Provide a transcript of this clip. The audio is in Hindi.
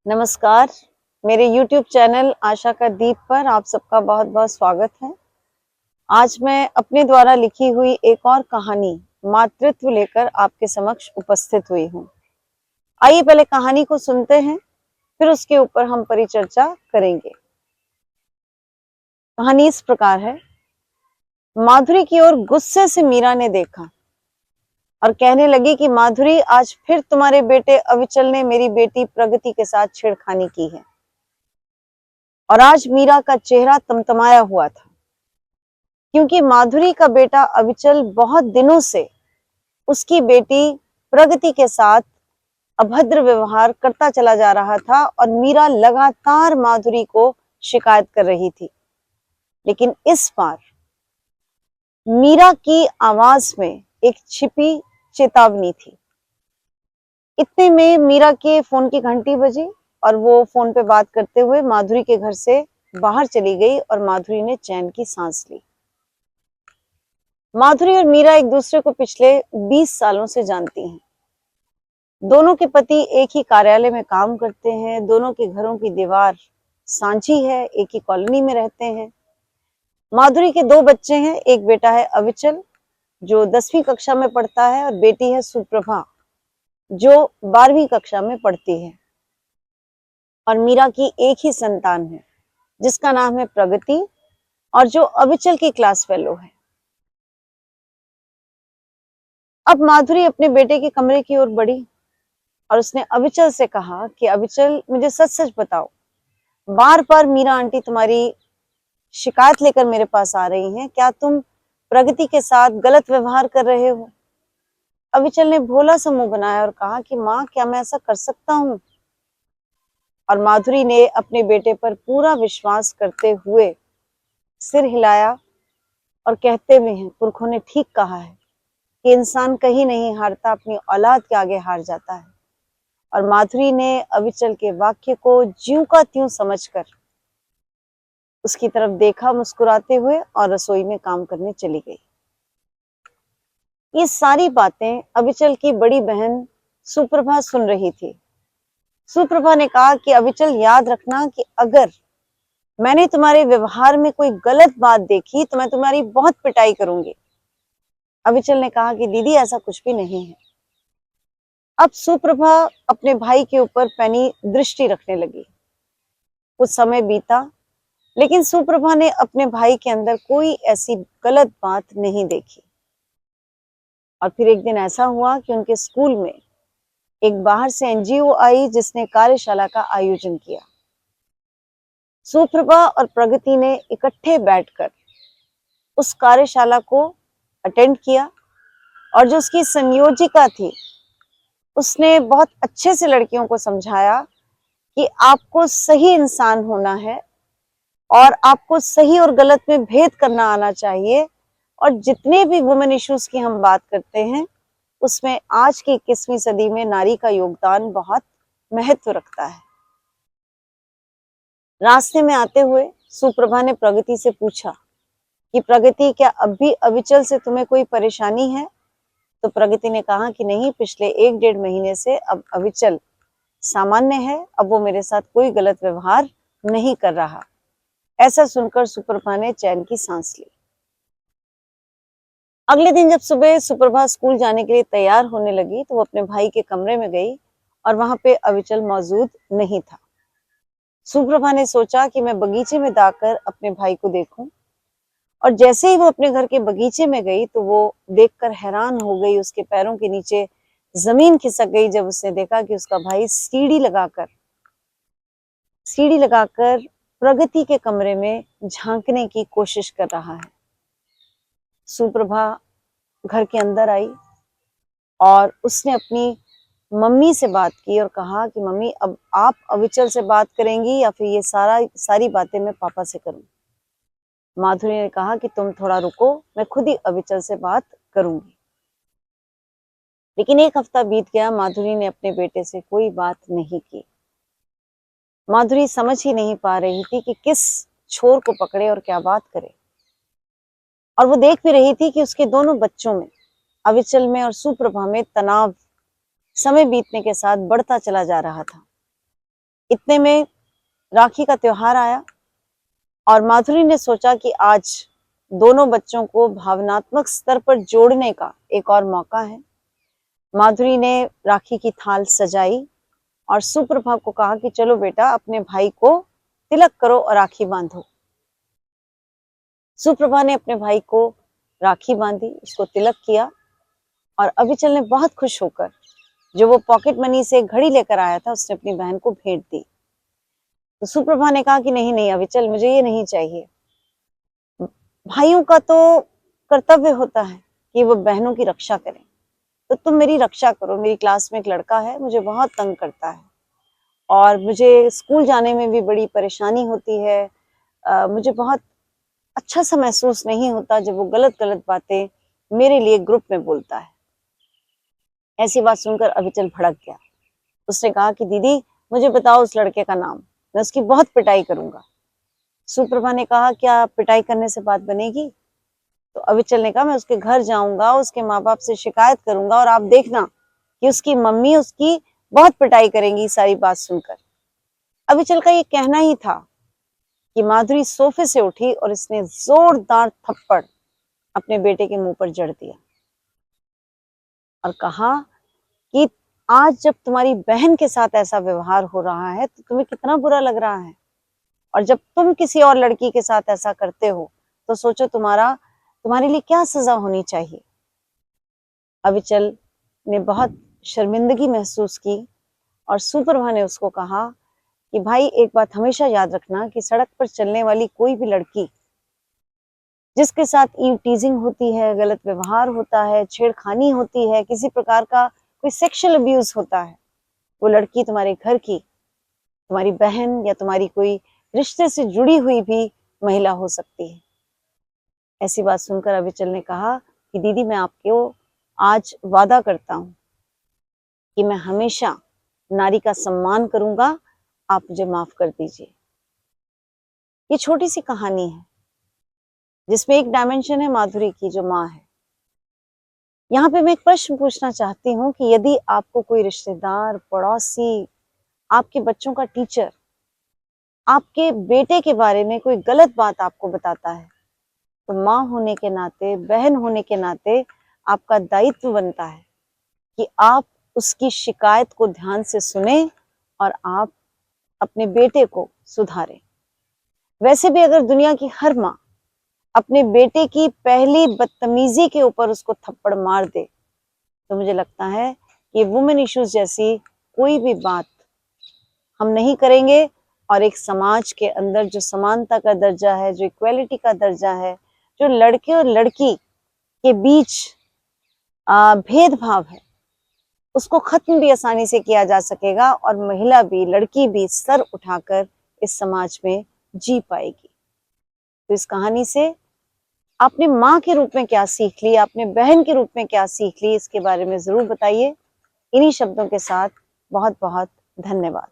नमस्कार। मेरे YouTube चैनल आशा का दीप पर आप सबका बहुत बहुत स्वागत है। आज मैं अपने द्वारा लिखी हुई एक और कहानी मातृत्व लेकर आपके समक्ष उपस्थित हुई हूँ। आइए पहले कहानी को सुनते हैं, फिर उसके ऊपर हम परिचर्चा करेंगे। कहानी इस प्रकार है। माधुरी की ओर गुस्से से मीरा ने देखा और कहने लगी कि माधुरी, आज फिर तुम्हारे बेटे अविचल ने मेरी बेटी प्रगति के साथ छेड़खानी की है। और आज मीरा का चेहरा तमतमाया हुआ था, क्योंकि माधुरी का बेटा अविचल बहुत दिनों से उसकी बेटी प्रगति के साथ अभद्र व्यवहार करता चला जा रहा था और मीरा लगातार माधुरी को शिकायत कर रही थी। लेकिन इस बार मीरा की आवाज में एक छिपी चेतावनी थी। इतने में मीरा के फोन की घंटी बजी और वो फोन पे बात करते हुए माधुरी के घर से बाहर चली गई और माधुरी ने चैन की सांस ली। माधुरी और मीरा एक दूसरे को पिछले 20 सालों से जानती हैं। दोनों के पति एक ही कार्यालय में काम करते हैं, दोनों के घरों की दीवार सांझी है, एक ही कॉलोनी में रहते हैं। माधुरी के 2 बच्चे हैं, एक बेटा है अविचल जो 10वीं कक्षा में पढ़ता है और बेटी है सुप्रभा जो 12वीं कक्षा में पढ़ती है। और मीरा की एक ही संतान है जिसका नाम है प्रगति और जो अविचल की क्लास फेलो है। अब माधुरी अपने बेटे के कमरे की ओर बढ़ी और उसने अविचल से कहा कि अविचल, मुझे सच सच बताओ, बार बार मीरा आंटी तुम्हारी शिकायत लेकर मेरे पास आ रही हैं, क्या तुम प्रगति के साथ गलत व्यवहार कर रहे हो? अविचल ने भोला सा मुंह बनाया और कहा कि माँ, क्या मैं ऐसा कर सकता हूँ? और माधुरी ने अपने बेटे पर पूरा विश्वास करते हुए सिर हिलाया और कहते हुए हैं, पुरखों ने ठीक कहा है कि इंसान कहीं नहीं हारता, अपनी औलाद के आगे हार जाता है। और माधुरी ने अविचल के वाक्य को ज्यों का त्यों समझकर उसकी तरफ देखा मुस्कुराते हुए और रसोई में काम करने चली गई। ये सारी बातें अविचल की बड़ी बहन सुप्रभा सुन रही थी। सुप्रभा ने कहा कि अविचल, याद रखना कि अगर मैंने तुम्हारे व्यवहार में कोई गलत बात देखी तो मैं तुम्हारी बहुत पिटाई करूंगी। अविचल ने कहा कि दीदी, ऐसा कुछ भी नहीं है। अब सुप्रभा अपने भाई के ऊपर पैनी दृष्टि रखने लगी। कुछ समय बीता, लेकिन सुप्रभा ने अपने भाई के अंदर कोई ऐसी गलत बात नहीं देखी। और फिर एक दिन ऐसा हुआ कि उनके स्कूल में एक बाहर से एनजीओ आई जिसने कार्यशाला का आयोजन किया। सुप्रभा और प्रगति ने इकट्ठे बैठकर उस कार्यशाला को अटेंड किया और जो उसकी संयोजिका थी उसने बहुत अच्छे से लड़कियों को समझाया कि आपको सही इंसान होना है और आपको सही और गलत में भेद करना आना चाहिए। और जितने भी वुमेन इश्यूज की हम बात करते हैं उसमें आज की 21वीं सदी में नारी का योगदान बहुत महत्व रखता है। रास्ते में आते हुए सुप्रभा ने प्रगति से पूछा कि प्रगति, क्या अब भी अविचल से तुम्हें कोई परेशानी है? तो प्रगति ने कहा कि नहीं, पिछले 1-1.5 महीने से अब अविचल सामान्य है, अब वो मेरे साथ कोई गलत व्यवहार नहीं कर रहा। ऐसा सुनकर सुप्रभा ने चैन की सांस ली। अगले दिन जब सुबह सुप्रभा स्कूल जाने के लिए तैयार होने लगी तो वो अपने भाई के कमरे में गई और वहां पे अविचल मौजूद नहीं था। सुप्रभा ने सोचा कि मैं बगीचे में जाकर अपने भाई को देखूं। और जैसे ही वो अपने घर के बगीचे में गई तो वो देखकर हैरान हो गई। उसके पैरों के नीचे जमीन खिसक गई जब उसने देखा कि उसका भाई सीढ़ी लगाकर प्रगति के कमरे में झांकने की कोशिश कर रहा है। सुप्रभा घर के अंदर आई और उसने अपनी मम्मी से बात की और कहा कि मम्मी, अब आप अविचल से बात करेंगी या फिर ये सारी बातें मैं पापा से करूं? माधुरी ने कहा कि तुम थोड़ा रुको, मैं खुद ही अविचल से बात करूंगी। लेकिन 1 हफ्ता बीत गया, माधुरी ने अपने बेटे से कोई बात नहीं की। माधुरी समझ ही नहीं पा रही थी कि किस छोर को पकड़े और क्या बात करे। और वो देख भी रही थी कि उसके दोनों बच्चों में, अविचल में और सुप्रभा में, तनाव समय बीतने के साथ बढ़ता चला जा रहा था। इतने में राखी का त्योहार आया और माधुरी ने सोचा कि आज दोनों बच्चों को भावनात्मक स्तर पर जोड़ने का एक और मौका है। माधुरी ने राखी की थाल सजाई और सुप्रभा को कहा कि चलो बेटा अपने भाई को तिलक करो और राखी बांधो। सुप्रभा ने अपने भाई को राखी बांधी, उसको तिलक किया और अविचल ने बहुत खुश होकर जो वो पॉकेट मनी से घड़ी लेकर आया था उसने अपनी बहन को भेंट दी। तो सुप्रभा ने कहा कि नहीं नहीं अविचल, मुझे ये नहीं चाहिए। भाइयों का तो कर्तव्य होता है कि वो बहनों की रक्षा करें, तो तुम मेरी रक्षा करो। मेरी क्लास में एक लड़का है, मुझे बहुत तंग करता है और मुझे स्कूल जाने में भी बड़ी परेशानी होती है। मुझे बहुत अच्छा सा महसूस नहीं होता जब वो गलत गलत बातें मेरे लिए ग्रुप में बोलता है। ऐसी बात सुनकर अविचल भड़क गया। उसने कहा कि दीदी मुझे बताओ उस लड़के का नाम, मैं उसकी बहुत पिटाई करूंगा। सुप्रभा ने कहा क्या पिटाई करने से बात बनेगी? तो अविचल ने कहा मैं उसके घर जाऊंगा, उसके माँ बाप से शिकायत करूंगा और आप देखना कि उसकी मम्मी उसकी बहुत पिटाई करेंगी सारी बात सुनकर। अविचल का ये कहना ही था कि माधुरी सोफे से उठी और इसने जोरदार थप्पड़ अपने बेटे के मुंह पर जड़ दिया और कहा कि आज जब तुम्हारी बहन के साथ ऐसा व्यवहार हो रहा है तो तुम्हें कितना बुरा लग रहा है, और जब तुम किसी और लड़की के साथ ऐसा करते हो तो सोचो तुम्हारे लिए क्या सजा होनी चाहिए। अविचल ने बहुत शर्मिंदगी महसूस की और सुप्रभा ने उसको कहा कि भाई एक बात हमेशा याद रखना कि सड़क पर चलने वाली कोई भी लड़की जिसके साथ ईव टीजिंग होती है, गलत व्यवहार होता है, छेड़खानी होती है, किसी प्रकार का कोई सेक्सुअल अब्यूज होता है, वो लड़की तुम्हारे घर की, तुम्हारी बहन या तुम्हारी कोई रिश्ते से जुड़ी हुई भी महिला हो सकती है। ऐसी बात सुनकर अविचल ने कहा कि दीदी मैं आपको आज वादा करता हूं कि मैं हमेशा नारी का सम्मान करूंगा, आप मुझे माफ कर दीजिए। ये छोटी सी कहानी है जिसमें एक डायमेंशन है माधुरी की जो माँ है। यहाँ पे मैं एक प्रश्न पूछना चाहती हूँ कि यदि आपको कोई रिश्तेदार, पड़ोसी, आपके बच्चों का टीचर आपके बेटे के बारे में कोई गलत बात आपको बताता है तो माँ होने के नाते, बहन होने के नाते आपका दायित्व बनता है कि आप उसकी शिकायत को ध्यान से सुने और आप अपने बेटे को सुधारें। वैसे भी अगर दुनिया की हर माँ अपने बेटे की पहली बदतमीजी के ऊपर उसको थप्पड़ मार दे तो मुझे लगता है कि वुमेन इश्यूज जैसी कोई भी बात हम नहीं करेंगे और एक समाज के अंदर जो समानता का दर्जा है, जो इक्वालिटी का दर्जा है, जो लड़के और लड़की के बीच भेदभाव है, उसको खत्म भी आसानी से किया जा सकेगा और महिला भी, लड़की भी सर उठाकर इस समाज में जी पाएगी। तो इस कहानी से आपने माँ के रूप में क्या सीख ली, आपने बहन के रूप में क्या सीख ली, इसके बारे में जरूर बताइए। इन्हीं शब्दों के साथ बहुत बहुत धन्यवाद।